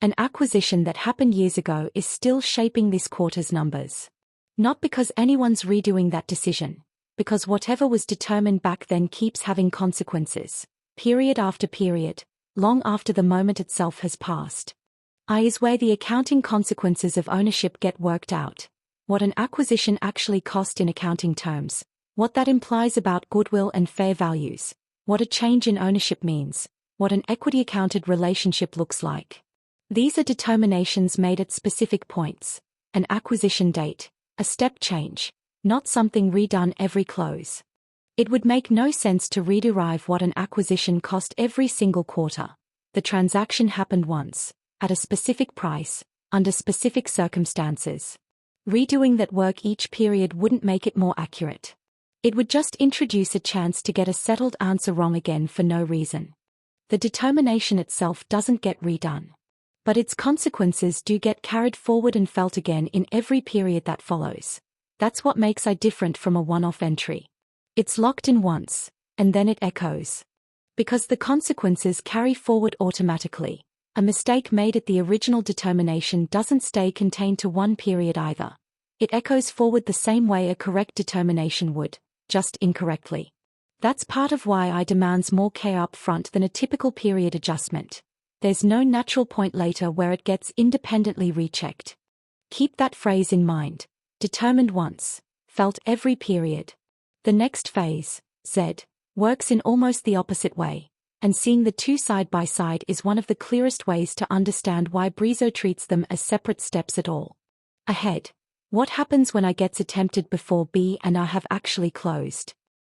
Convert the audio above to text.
An acquisition that happened years ago is still shaping this quarter's numbers. Not because anyone's redoing that decision, because whatever was determined back then keeps having consequences, period after period, long after the moment itself has passed. Is where the accounting consequences of ownership get worked out. What an acquisition actually cost in accounting terms, what that implies about goodwill and fair values, what a change in ownership means, what an equity-accounted relationship looks like. These are determinations made at specific points, an acquisition date, a step change, not something redone every close. It would make no sense to rederive what an acquisition cost every single quarter. The transaction happened once, at a specific price, under specific circumstances. Redoing that work each period wouldn't make it more accurate. It would just introduce a chance to get a settled answer wrong again for no reason. The determination itself doesn't get redone. But its consequences do get carried forward and felt again in every period that follows. That's what makes it different from a one-off entry. It's locked in once, and then it echoes. Because the consequences carry forward automatically, a mistake made at the original determination doesn't stay contained to one period either. It echoes forward the same way a correct determination would, just incorrectly. That's part of why I demands more care up front than a typical period adjustment. There's no natural point later where it gets independently rechecked. Keep that phrase in mind. Determined once, felt every period. The next phase, Z, works in almost the opposite way, and seeing the two side by side is one of the clearest ways to understand why BRIZO treats them as separate steps at all. Ahead. What happens when I gets attempted before B and I have actually closed?